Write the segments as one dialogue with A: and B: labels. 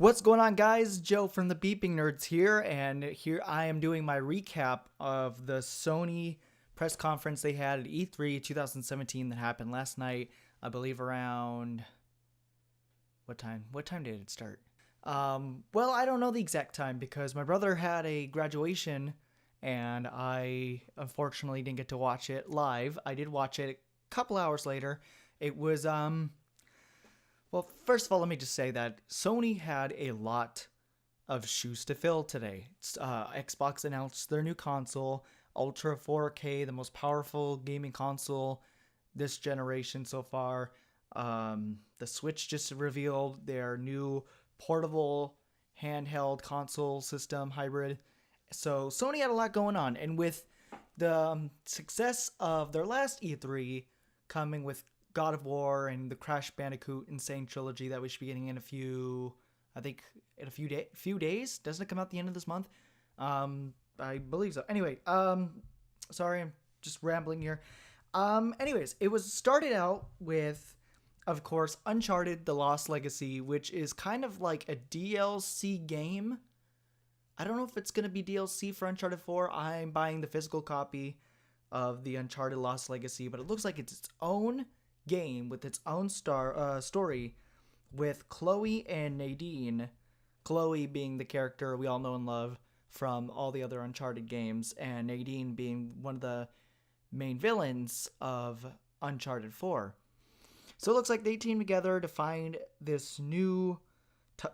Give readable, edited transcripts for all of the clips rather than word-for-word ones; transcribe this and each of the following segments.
A: What's going on, guys? Joe from the Beeping Nerds here, and here I am doing my recap of the Sony press conference they had at E3 2017 that happened last night. I believe around what time? What time did it start? Well, I don't know the exact time because my brother had a graduation, and I unfortunately didn't get to watch it live. I did watch it a couple hours later. It was well, first of all, let me just say that Sony had a lot of shoes to fill today. Xbox announced their new console, Ultra 4K, the most powerful gaming console this generation so far. The Switch just revealed their new portable handheld console system hybrid. So Sony had a lot going on, and with the success of their last E3 coming with God of War and the Crash Bandicoot Insane Trilogy that we should be getting in I think in a few days. Doesn't it come out the end of this month? I believe so. Anyway, sorry, I'm just rambling here. Anyways, it was started out with, of course, Uncharted: The Lost Legacy, which is kind of like a DLC game. I don't know if it's gonna be DLC for Uncharted 4. I'm buying the physical copy of the Uncharted Lost Legacy, but it looks like it's its own game with its own story with Chloe and Nadine. Chloe being the character we all know and love from all the other Uncharted games, and Nadine being one of the main villains of Uncharted 4. So it looks like they team together to find this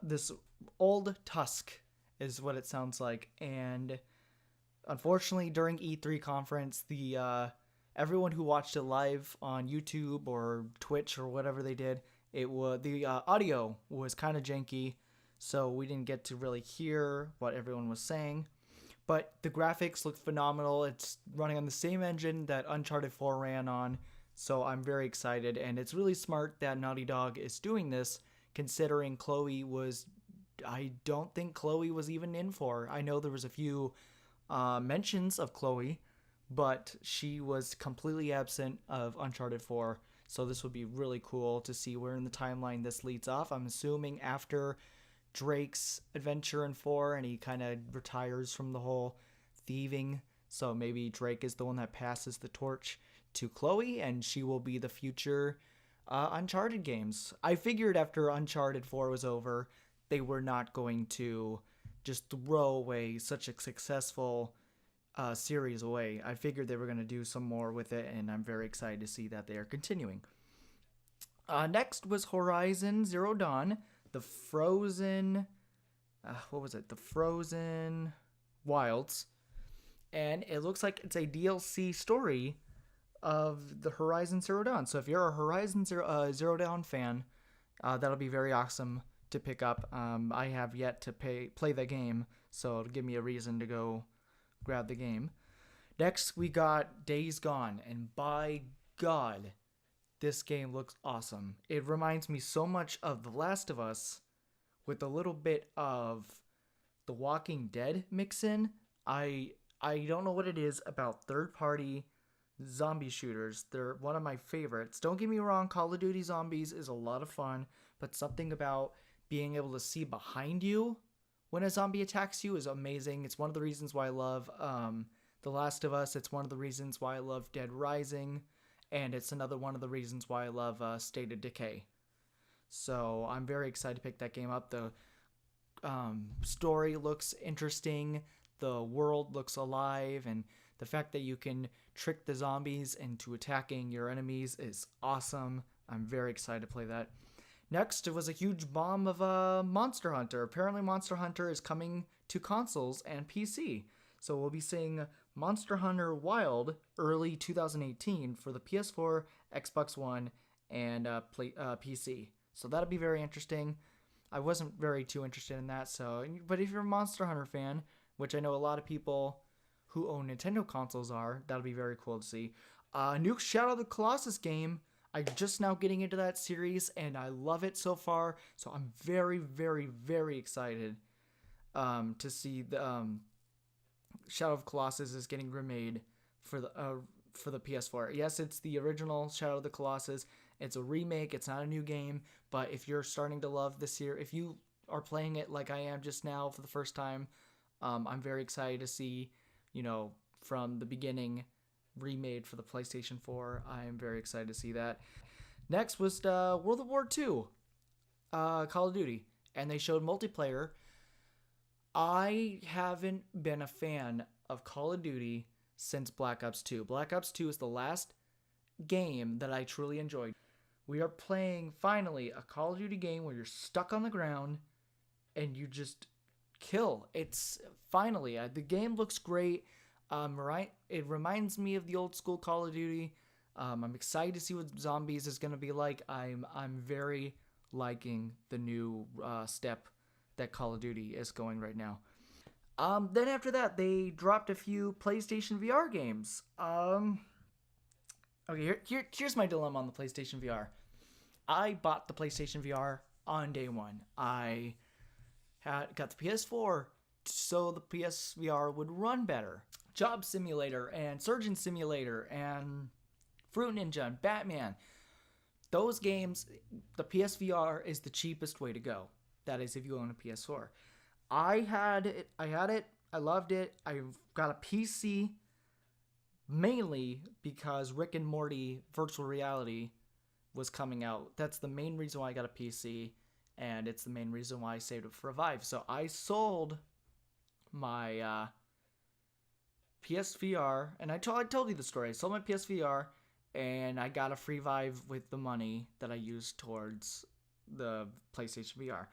A: this old Tusk, is what it sounds like. And unfortunately, during E3 conference, the everyone who watched it live on YouTube or Twitch or whatever they did, the audio was kind of janky, so we didn't get to really hear what everyone was saying. But the graphics look phenomenal. It's running on the same engine that Uncharted 4 ran on, so I'm very excited. And it's really smart that Naughty Dog is doing this, considering I don't think Chloe was even in for. I know there was a few mentions of Chloe, but she was completely absent of Uncharted 4. So this would be really cool to see where in the timeline this leads off. I'm assuming after Drake's adventure in 4 and he kind of retires from the whole thieving. So maybe Drake is the one that passes the torch to Chloe, and she will be the future Uncharted games. I figured after Uncharted 4 was over, they were not going to just throw away such a successful series away. I figured they were going to do some more with it, and I'm very excited to see that they are continuing. Next was Horizon Zero Dawn, the Frozen, what was it? The Frozen Wilds, and it looks like it's a DLC story of the Horizon Zero Dawn. So if you're a Horizon Zero Dawn fan, that'll be very awesome to pick up. I have yet to play the game, so it'll give me a reason to go grab the game. Next, we got Days Gone, and by God, this game looks awesome. It reminds me so much of The Last of Us with a little bit of The Walking Dead mix in. I don't know what it is about third-party zombie shooters. They're one of my favorites. Don't get me wrong, Call of Duty Zombies is a lot of fun, but something about being able to see behind you when a zombie attacks you is amazing. It's one of the reasons why I love The Last of Us. It's one of the reasons why I love Dead Rising. And it's another one of the reasons why I love State of Decay. So I'm very excited to pick that game up. The story looks interesting. The world looks alive. And the fact that you can trick the zombies into attacking your enemies is awesome. I'm very excited to play that. Next, it was a huge bomb of Monster Hunter. Apparently, Monster Hunter is coming to consoles and PC. So we'll be seeing Monster Hunter Wild early 2018 for the PS4, Xbox One, and PC. So that'll be very interesting. I wasn't very too interested in that. But if you're a Monster Hunter fan, which I know a lot of people who own Nintendo consoles are, that'll be very cool to see. New Shadow of the Colossus game. I'm just now getting into that series, and I love it so far. So I'm very, very, very excited to see the Shadow of Colossus is getting remade for the PS4. Yes, it's the original Shadow of the Colossus. It's a remake. It's not a new game. But if you're starting to love this year, if you are playing it like I am just now for the first time. I'm very excited to see, from the beginning remade for the PlayStation 4. I am very excited to see that. Next was World of War II, Call of Duty, and they showed multiplayer. I haven't been a fan of Call of Duty since Black Ops 2. Black Ops 2 is the last game that I truly enjoyed. We are playing, finally, a Call of Duty game where you're stuck on the ground and you just kill. It's finally, the game looks great. Right? It reminds me of the old school Call of Duty. I'm excited to see what zombies is going to be like. I'm very liking the new step that Call of Duty is going right now. Then after that, they dropped a few PlayStation VR games. Okay, here's my dilemma on the PlayStation VR. I bought the PlayStation VR on day one. I got the PS4 so the PSVR would run better. Job Simulator and Surgeon Simulator and Fruit Ninja and Batman. Those games, the PSVR is the cheapest way to go. That is if you own a PS4. I had it, I loved it. I've got a PC mainly because Rick and Morty Virtual Reality was coming out. That's the main reason why I got a PC, and it's the main reason why I saved it for a Vive. So I sold my PSVR, and I told you the story. I sold my PSVR, and I got a free Vive with the money that I used towards the PlayStation VR.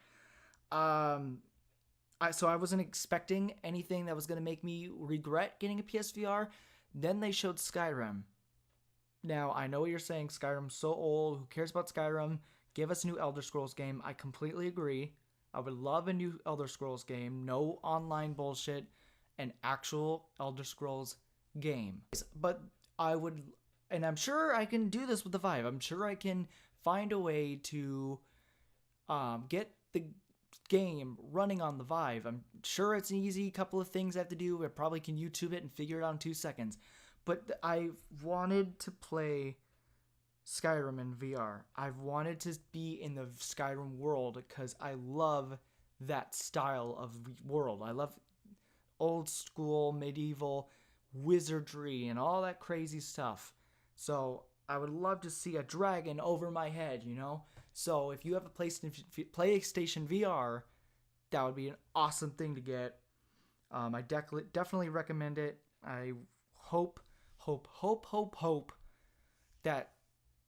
A: So I wasn't expecting anything that was going to make me regret getting a PSVR. Then they showed Skyrim. Now, I know what you're saying. Skyrim's so old. Who cares about Skyrim? Give us a new Elder Scrolls game. I completely agree. I would love a new Elder Scrolls game. No online bullshit. An actual Elder Scrolls game. But I would, and I'm sure I can do this with the Vive. I'm sure I can find a way to get the game running on the Vive. I'm sure it's an easy couple of things I have to do. I probably can YouTube it and figure it out in 2 seconds. But I wanted to play Skyrim in VR. I've wanted to be in the Skyrim world because I love that style of world. I love old school, medieval wizardry and all that crazy stuff. So I would love to see a dragon over my head, So if you have a PlayStation VR, that would be an awesome thing to get. I definitely recommend it. I hope that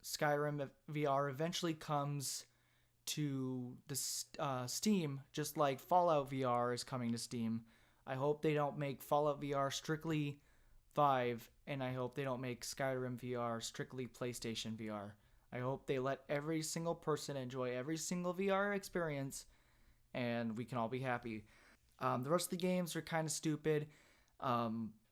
A: Skyrim VR eventually comes to the Steam, just like Fallout VR is coming to Steam. I hope they don't make Fallout VR strictly Vive, and I hope they don't make Skyrim VR strictly PlayStation VR. I hope they let every single person enjoy every single VR experience, and we can all be happy. The rest of the games are kind of stupid.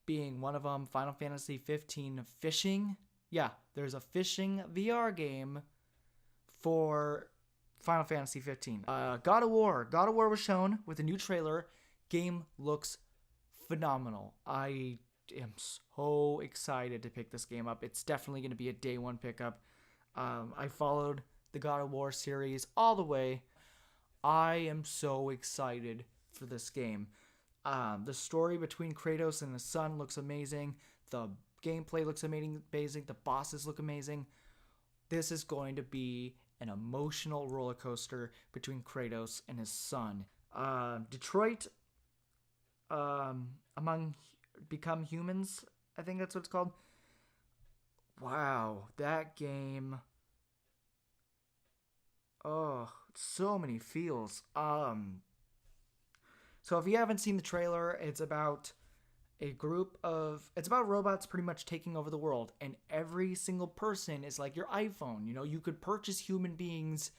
A: Being one of them, Final Fantasy 15 Fishing. Yeah, there's a fishing VR game for Final Fantasy 15. God of War. God of War was shown with a new trailer. Game looks phenomenal. I am so excited to pick this game up. It's definitely going to be a day one pickup. I followed the God of War series all the way. I am so excited for this game. The story between Kratos and his son looks amazing. The gameplay looks amazing. The bosses look amazing. This is going to be an emotional roller coaster between Kratos and his son. Detroit, Become Humans, I think that's what it's called. Wow, that game. Oh, so many feels. So if you haven't seen the trailer, it's about robots pretty much taking over the world, and every single person is like your iPhone. You could purchase human beings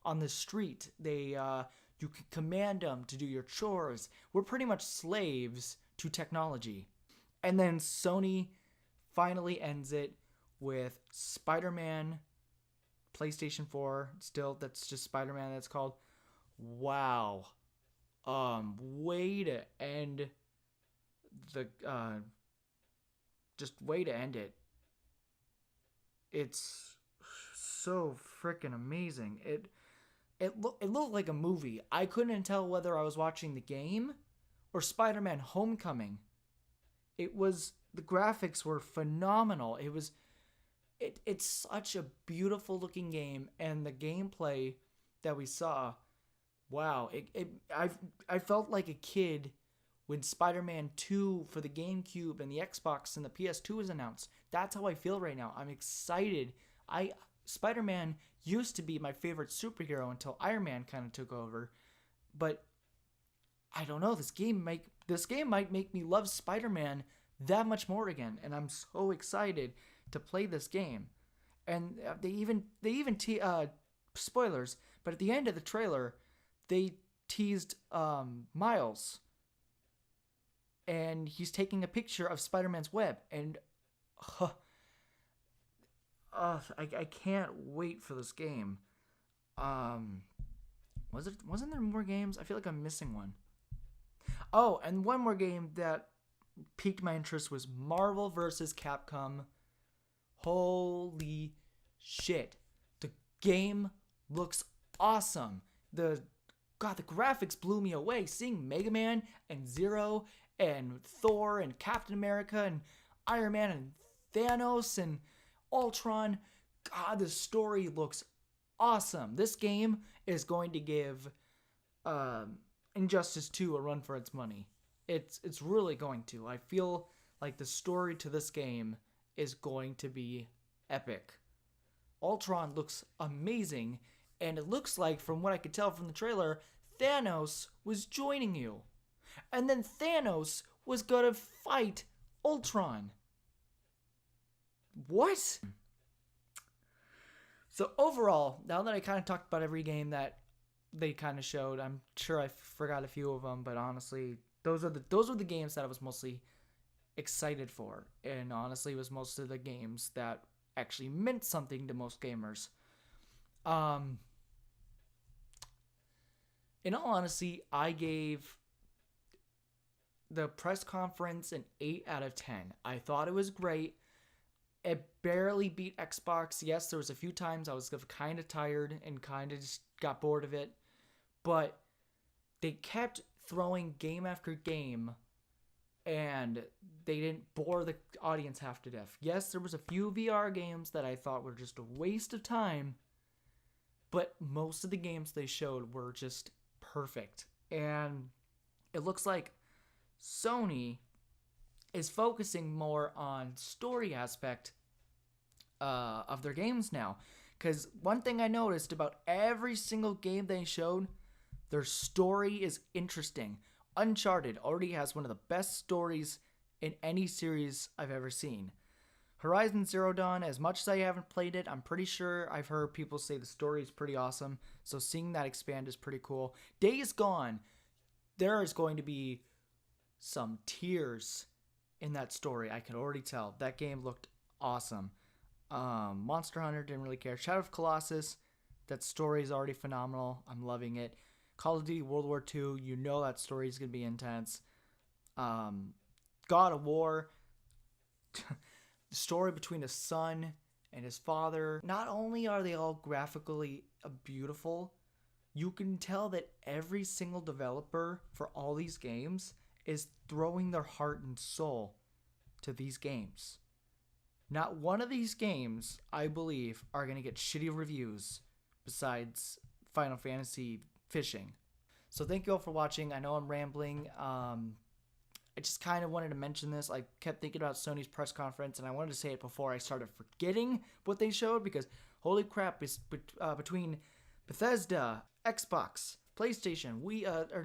A: on the street. You can command them to do your chores. We're pretty much slaves to technology. And then Sony finally ends it with Spider-Man PlayStation 4. Still, that's just Spider-Man that's called. Wow. Way to end the way to end it. It's so freaking amazing. it looked like a movie. I couldn't tell whether I was watching the game or Spider-Man Homecoming. The graphics were phenomenal. It's such a beautiful looking game, and the gameplay that we saw, wow, I felt like a kid when Spider-Man 2 for the GameCube and the Xbox and the PS2 was announced. That's how I feel right now. I'm excited. Spider-Man used to be my favorite superhero until Iron Man kind of took over. But I don't know, this game might make me love Spider-Man that much more again, and I'm so excited to play this game. And they even spoilers, but at the end of the trailer, they teased Miles, and he's taking a picture of Spider-Man's web, and I can't wait for this game. Wasn't there more games? I feel like I'm missing one. Oh, and one more game that piqued my interest was Marvel vs. Capcom. Holy shit. The game looks awesome. The graphics blew me away. Seeing Mega Man and Zero and Thor and Captain America and Iron Man and Thanos and Ultron. God, the story looks awesome. This game is going to give Injustice 2 a run for its money. It's really going to. I feel like the story to this game is going to be epic. Ultron looks amazing, and it looks like, from what I could tell from the trailer, Thanos was joining you. And then Thanos was gonna fight Ultron. What? So overall, now that I kind of talked about every game that they kind of showed, I'm sure I forgot a few of them, but honestly, those were the games that I was mostly excited for, and honestly, it was most of the games that actually meant something to most gamers. In all honesty, I gave the press conference an 8 out of 10. I thought it was great. It barely beat Xbox. Yes, there was a few times I was kind of tired and kind of just got bored of it, but they kept throwing game after game, and they didn't bore the audience half to death. Yes, there was a few VR games that I thought were just a waste of time, but most of the games they showed were just perfect. And it looks like Sony is focusing more on story aspect of their games now. Because one thing I noticed about every single game they showed, their story is interesting. Uncharted already has one of the best stories in any series I've ever seen. Horizon Zero Dawn, as much as I haven't played it, I'm pretty sure I've heard people say the story is pretty awesome. So seeing that expand is pretty cool. Days Gone, there is going to be some tears in that story. I can already tell. That game looked awesome. Monster Hunter, didn't really care. Shadow of Colossus, that story is already phenomenal. I'm loving it. Call of Duty World War II, you know that story is going to be intense. God of War, the story between a son and his father. Not only are they all graphically beautiful, you can tell that every single developer for all these games is throwing their heart and soul to these games. Not one of these games, I believe, are going to get shitty reviews besides Final Fantasy Fishing. So thank you all for watching. I know I'm rambling. I just kind of wanted to mention this. I kept thinking about Sony's press conference, and I wanted to say it before I started forgetting what they showed, because holy crap, between Bethesda, Xbox, PlayStation,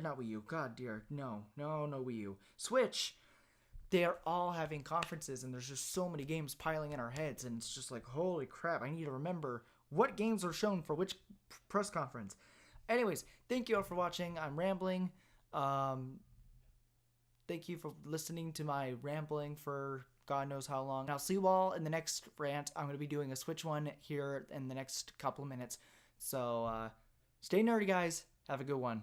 A: not Wii U, god dear, no Wii U, Switch, they're all having conferences, and there's just so many games piling in our heads, and it's just like, holy crap, I need to remember what games are shown for which press conference. Anyways, thank you all for watching. I'm rambling. Thank you for listening to my rambling for God knows how long. I'll see you all in the next rant. I'm going to be doing a Switch one here in the next couple of minutes. So stay nerdy, guys. Have a good one.